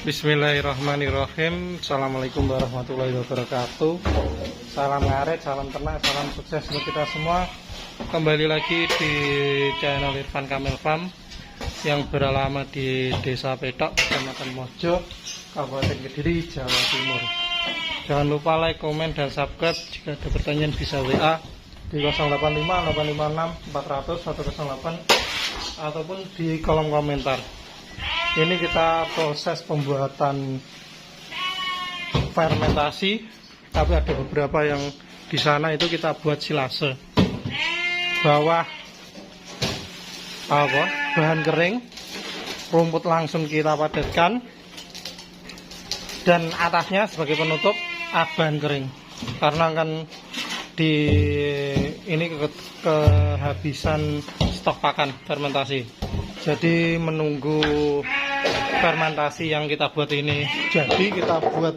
Bismillahirrahmanirrahim. Assalamualaikum warahmatullahi wabarakatuh. Salam ngaret, salam ternak, salam sukses untuk kita semua. Kembali lagi di channel Irfan Kamil Farm yang beralamat di Desa Petok, Kecamatan Mojo, Kabupaten Kediri, Jawa Timur. Jangan lupa like, komen, dan subscribe. Jika ada pertanyaan bisa WA di 085 856 400 108 ataupun di kolom komentar. Ini kita proses pembuatan fermentasi, tapi ada beberapa yang di sana itu kita buat silase. Bawah bahan kering, rumput langsung kita padatkan, dan atasnya sebagai penutup bahan kering. Karena kan di ini kehabisan stok pakan fermentasi. Jadi menunggu fermentasi yang kita buat ini jadi, kita buat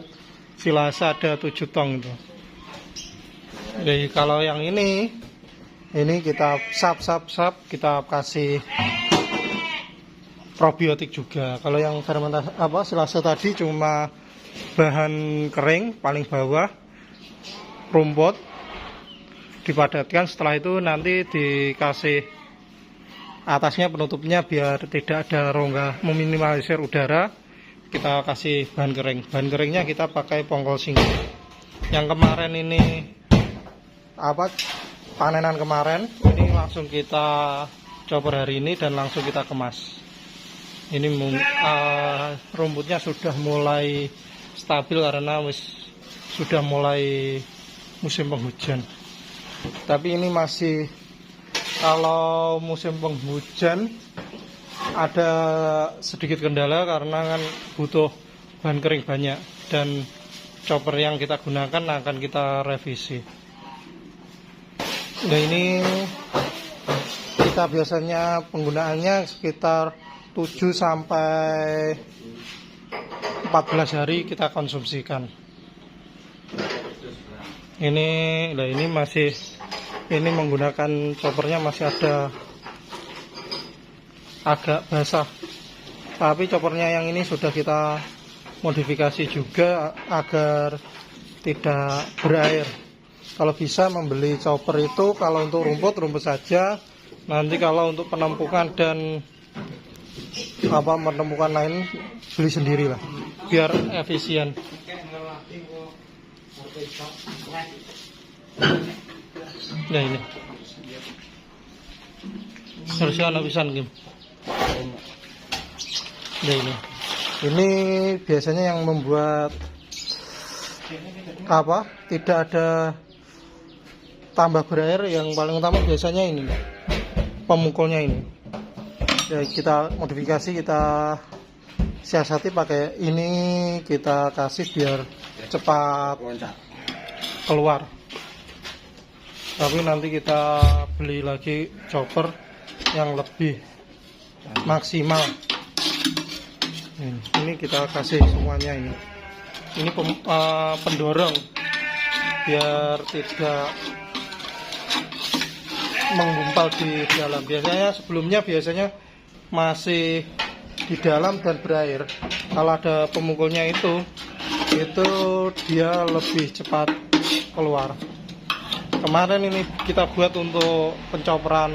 silase ada 7 tong itu. Jadi kalau yang ini kita sap kita kasih probiotik juga. Kalau yang fermentasi silase tadi cuma bahan kering paling bawah, rumput dipadatkan, setelah itu nanti dikasih atasnya penutupnya biar tidak ada rongga, meminimalisir udara. Kita kasih bahan kering. Bahan keringnya kita pakai pongkol singgih. Yang kemarin ini panenan kemarin, ini langsung kita chopper hari ini dan langsung kita kemas. Ini rumputnya sudah mulai stabil karena sudah mulai musim penghujan. Tapi ini masih, kalau musim penghujan ada sedikit kendala karena kan butuh bahan kering banyak, dan chopper yang kita gunakan akan kita revisi. Nah, ini kita biasanya penggunaannya sekitar 7 sampai 14 hari kita konsumsikan. Ini masih, ini menggunakan choppernya masih ada agak basah, tapi choppernya yang ini sudah kita modifikasi juga agar tidak berair. Kalau bisa membeli chopper itu, kalau untuk rumput saja, nanti kalau untuk penumpukan dan menemukan lain beli sendiri lah, biar efisien. Nah, ini harusnya anak pisan Kim. Nah, ini biasanya yang membuat tidak ada tambah berair, yang paling utama biasanya ini pemukulnya ini. Ya, kita modifikasi, kita siasati pakai ini, kita kasih biar cepat keluar. Tapi nanti kita beli lagi chopper yang lebih maksimal. Ini kita kasih semuanya ini. Ini pendorong biar tidak menggumpal di dalam. Sebelumnya masih di dalam dan berair. Kalau ada pemukulnya itu dia lebih cepat keluar. Kemarin ini kita buat untuk pencoperan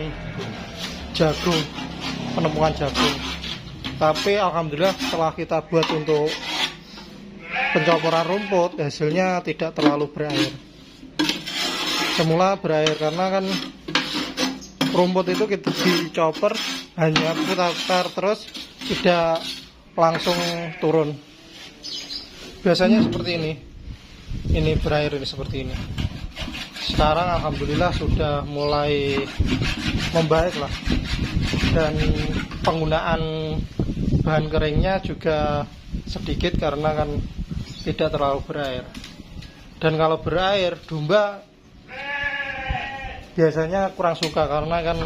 jagung, penumpukan jagung. Tapi alhamdulillah setelah kita buat untuk pencoporan rumput, hasilnya tidak terlalu berair. Semula berair karena kan rumput itu kita dicopper hanya putar terus, tidak langsung turun. Biasanya seperti ini berair ini seperti ini. Sekarang alhamdulillah sudah mulai membaik lah, dan penggunaan bahan keringnya juga sedikit karena kan tidak terlalu berair. Dan kalau berair, domba biasanya kurang suka karena kan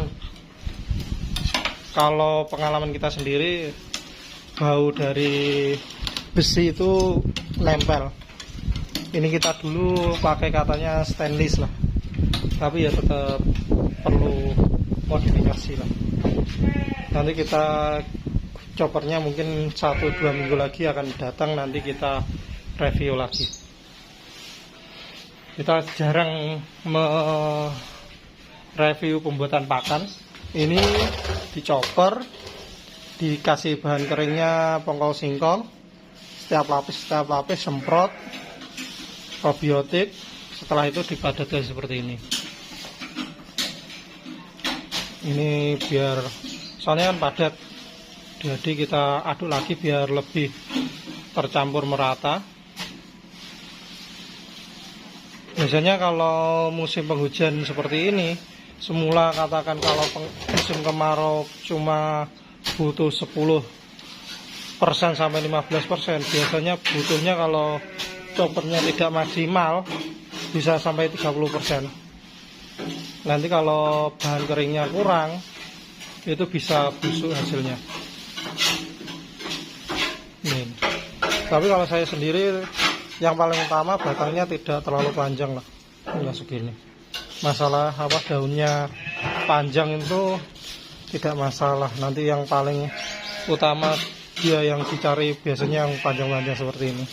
kalau pengalaman kita sendiri, bau dari besi itu nempel. Ini kita dulu pakai katanya stainless lah, tapi ya tetap perlu modifikasi lah. Nanti kita choppernya mungkin 1-2 minggu lagi akan datang, nanti kita review lagi. Kita jarang review pembuatan pakan. Ini di chopper, dikasih bahan keringnya pongkol singkong, setiap lapis semprot probiotik. Setelah itu dipadatkan seperti ini. Ini biar soalnya kan padat, jadi kita aduk lagi biar lebih tercampur merata. Biasanya kalau musim penghujan seperti ini, semula katakan kalau musim kemarau cuma butuh 10% sampai 15%, biasanya butuhnya kalau choppernya tidak maksimal bisa sampai 30%. Nanti kalau bahan keringnya kurang, itu bisa busuk hasilnya. Nih. Tapi kalau saya sendiri, yang paling utama batangnya tidak terlalu panjang lah, enggak segini. Masalah daunnya panjang itu tidak masalah. Nanti yang paling utama dia yang dicari biasanya yang panjang-panjang seperti ini.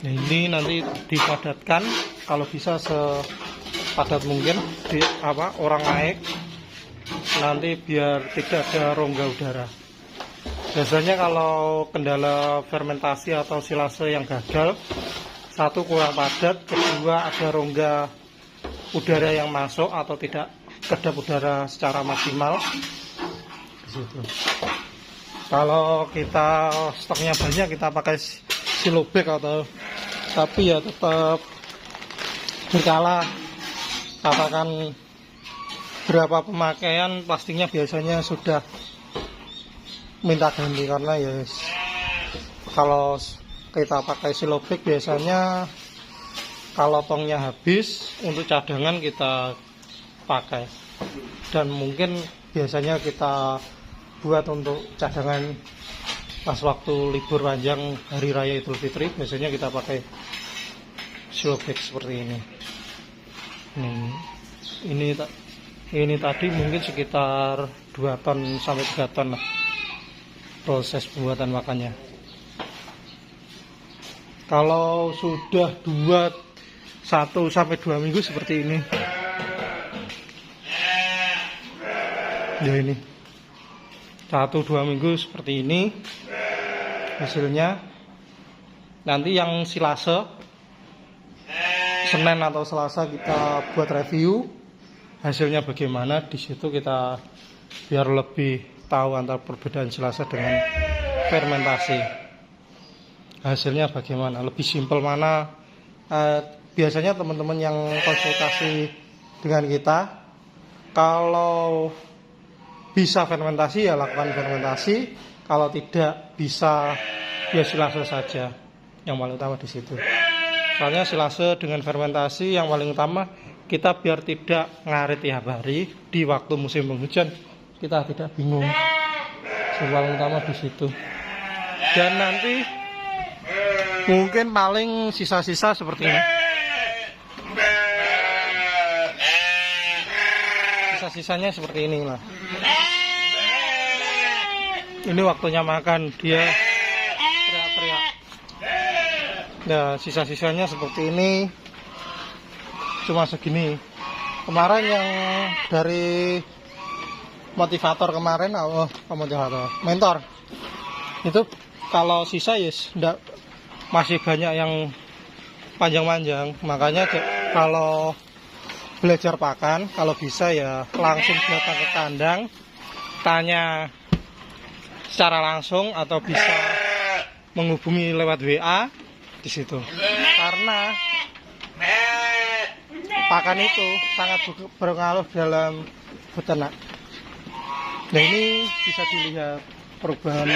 Nah, ini nanti dipadatkan, kalau bisa sepadat mungkin orang naik, nanti biar tidak ada rongga udara. Biasanya kalau kendala fermentasi atau silase yang gagal, satu kurang padat, kedua ada rongga udara yang masuk atau tidak kedap udara secara maksimal di situ. Kalau kita stoknya banyak, kita pakai silo bag tapi ya tetap berkala. Katakan berapa pemakaian, pastinya biasanya sudah minta ganti, karena ya kalau kita pakai silo bag biasanya kalau tongnya habis, untuk cadangan kita pakai, dan mungkin biasanya kita buat untuk cadangan pas waktu libur panjang hari raya Idul Fitri, biasanya kita pakai silo bag seperti ini. Ini tadi mungkin sekitar 2 ton sampai 3 ton lah proses pembuatan makannya. Kalau sudah 1 sampai 2 minggu seperti ini. Ya ini 1-2 minggu seperti ini hasilnya. Nanti yang silase Senin atau Selasa kita buat review hasilnya bagaimana. Di situ kita biar lebih tahu antara perbedaan silase dengan fermentasi, hasilnya bagaimana, lebih simpel mana. Biasanya teman-teman yang konsultasi dengan kita, kalau bisa fermentasi ya lakukan fermentasi, kalau tidak bisa ya silase saja. Yang paling utama di situ. Soalnya silase dengan fermentasi yang paling utama, kita biar tidak ngarit tiap hari di waktu musim penghujan, kita tidak bingung. Yang paling utama di situ. Dan nanti mungkin paling sisa-sisa seperti ini. Sisa-sisanya seperti ini lah. Ini waktunya makan, dia teriak-teriak. Nah, sisa-sisanya seperti ini. Cuma segini. Kemarin yang dari motivator kemarin, mentor. Itu kalau sisa yes, masih banyak yang panjang-panjang. Makanya kalau belajar pakan, kalau bisa ya langsung datang ke kandang, tanya secara langsung atau bisa menghubungi lewat WA di situ. Karena pakan itu sangat berpengaruh dalam beternak. Nah, ini bisa dilihat perubahan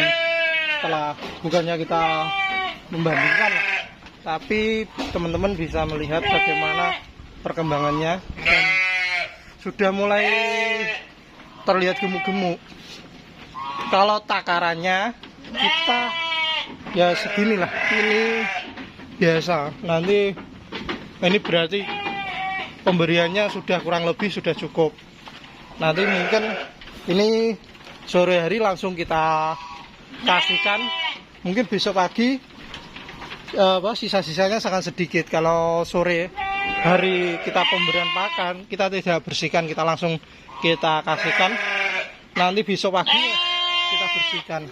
setelah, bukannya kita membandingkan, tapi teman-teman bisa melihat bagaimana perkembangannya, dan sudah mulai terlihat gemuk-gemuk. Kalau takarannya kita ya seginilah, ini biasa. Nanti ini berarti pemberiannya sudah kurang lebih sudah cukup. Nanti mungkin Ini sore hari langsung kita kasihkan. Mungkin besok pagi sisa-sisanya sangat sedikit. Kalau sore hari kita pemberian pakan, kita tidak bersihkan, kita langsung kita kasihkan. Nanti besok pagi kita bersihkan.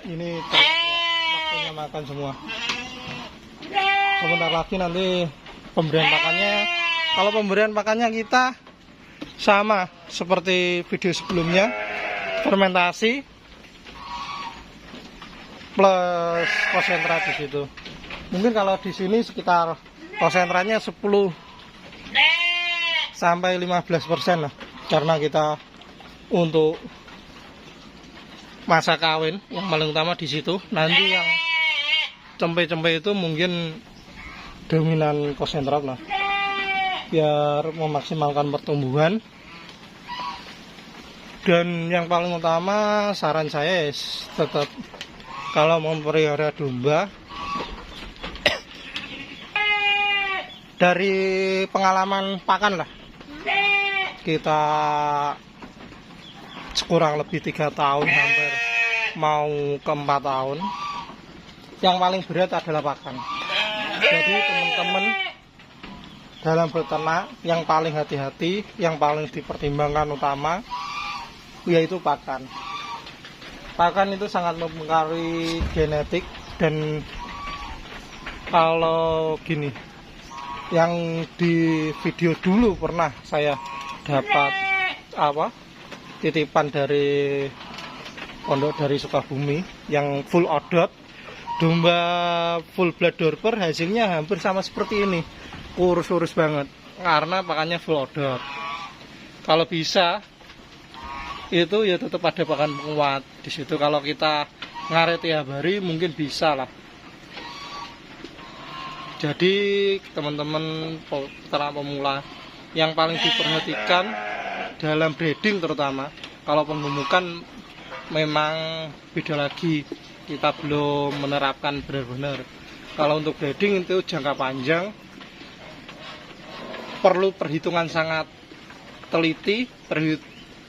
Ini waktunya makan semua. Sebentar lagi nanti pemberian pakannya. Kalau pemberian pakannya kita sama seperti video sebelumnya, fermentasi plus konsentrat di situ. Mungkin kalau di sini sekitar konsentratnya 10 sampai 15% lah, karena kita untuk masa kawin yang paling utama di situ. Nanti yang cempe-cempe itu mungkin dominan konsentrat lah, biar memaksimalkan pertumbuhan. Dan yang paling utama saran saya tetap kalau mau memelihara domba, dari pengalaman pakan lah, kita kurang lebih 3 tahun, hampir mau ke 4 tahun, yang paling berat adalah pakan. Jadi teman-teman dalam beternak yang paling hati-hati, yang paling dipertimbangkan utama yaitu pakan. Pakan itu sangat mempengaruhi genetik. Dan kalau gini, yang di video dulu pernah saya dapat titipan dari pondok dari Sukabumi yang full odot, domba full blood Dorper, hasilnya hampir sama seperti ini, kurus-kurus banget karena pakannya full odot. Kalau bisa itu ya tetap ada pakan penguat di situ. Kalau kita ngaret tiap hari mungkin bisa lah. Jadi teman-teman peternak pemula, yang paling diperhatikan dalam breeding terutama, kalau pememukan memang beda lagi, kita belum menerapkan benar-benar. Kalau untuk breeding itu jangka panjang, perlu perhitungan sangat teliti,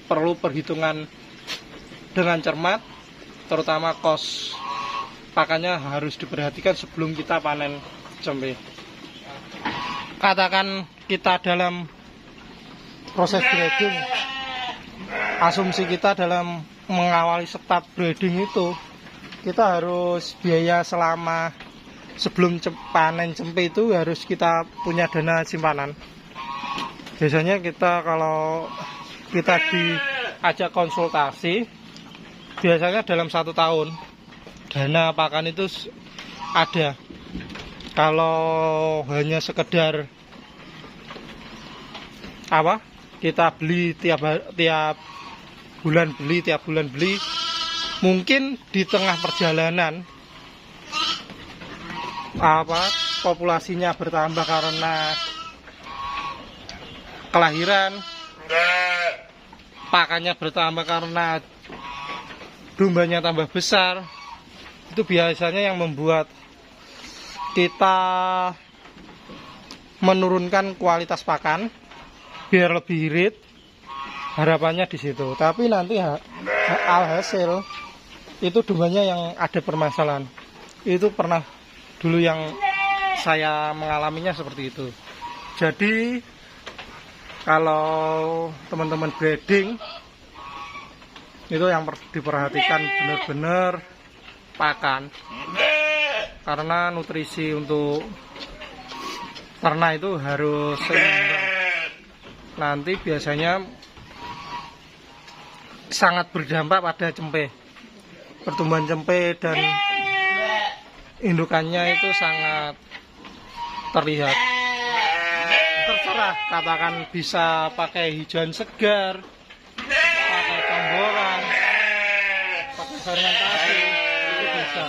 perlu perhitungan dengan cermat, terutama kos pakannya harus diperhatikan sebelum kita panen cempe. Katakan kita dalam proses breeding, asumsi kita dalam mengawali start breeding itu, kita harus biaya selama sebelum panen cempe itu harus kita punya dana simpanan. Biasanya kita kalau kita diajak konsultasi, biasanya dalam 1 tahun dana pakan itu ada. Kalau hanya sekedar kita beli tiap bulan beli, mungkin di tengah perjalanan populasinya bertambah karena kelahiran, pakannya bertambah karena dombanya tambah besar. Itu biasanya yang membuat kita menurunkan kualitas pakan biar lebih irit, harapannya di situ. Tapi nanti alhasil itu dombanya yang ada permasalahan. Itu pernah dulu yang saya mengalaminya seperti itu. Jadi kalau teman-teman breeding itu yang diperhatikan benar-benar pakan, karena nutrisi untuk ternak itu harus seimbang. Nanti biasanya sangat berdampak pada cempe, pertumbuhan cempe dan indukannya itu sangat terlihat. Terserah, katakan bisa pakai hijauan segar, pakai camboran, pakai fermentasi, itu bisa.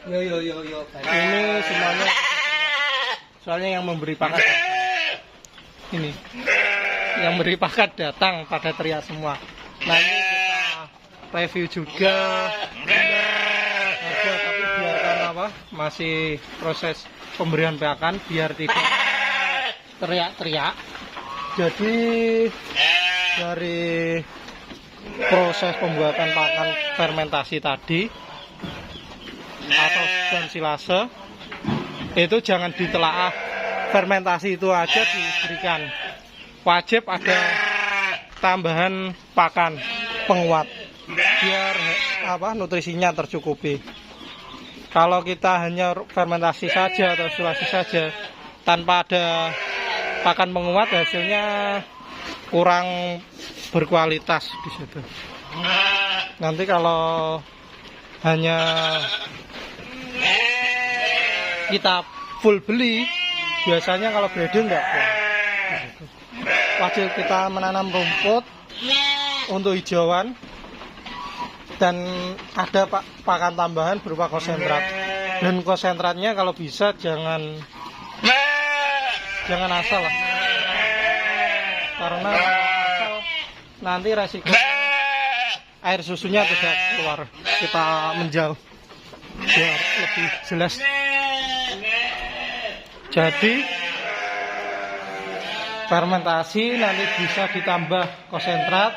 Yo. Ini semuanya, soalnya yang memberi pakan ini, yang beri pakan datang pada teriak semua. Nanti kita review juga harga, tapi biarkan masih proses pemberian pakan biar tidak teriak-teriak. Jadi dari proses pembuatan pakan fermentasi tadi atau dan silase itu jangan ditelaah fermentasi itu aja diberikan, wajib ada tambahan pakan penguat biar nutrisinya tercukupi. Kalau kita hanya fermentasi saja atau silase saja tanpa ada pakan penguat, hasilnya kurang berkualitas di situ. Nanti kalau hanya kita full beli, biasanya kalau breeding enggak puas. Wajib kita menanam rumput untuk hijauan dan ada pakan tambahan berupa konsentrat. Dan konsentratnya kalau bisa jangan asal lah. Karena asal nanti resiko air susunya tidak keluar. Kita menjauh biar lebih jelas. Jadi fermentasi nanti bisa ditambah konsentrat.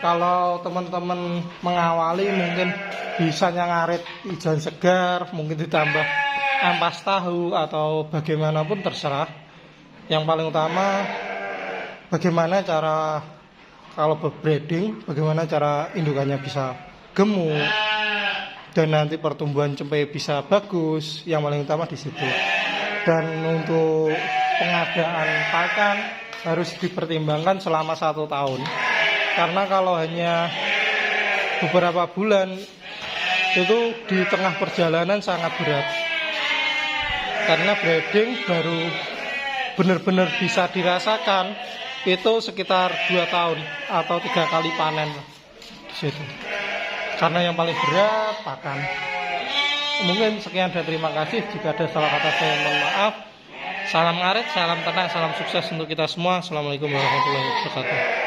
Kalau teman-teman mengawali mungkin bisa ngarit ijan segar, mungkin ditambah ampas tahu atau bagaimanapun terserah. Yang paling utama bagaimana cara kalau breeding, bagaimana cara indukannya bisa gemuk dan nanti pertumbuhan cempe bisa bagus. Yang paling utama di situ. Dan untuk pengadaan pakan harus dipertimbangkan selama 1 tahun. Karena kalau hanya beberapa bulan itu di tengah perjalanan sangat berat. Karena breeding baru benar-benar bisa dirasakan itu sekitar 2 tahun atau 3 kali panen di situ. Karena yang paling berat pakan. Mungkin sekian dan terima kasih. Jika ada salah kata saya mohon maaf. Salam ngaret, salam tenang, salam sukses untuk kita semua. Assalamualaikum warahmatullahi wabarakatuh.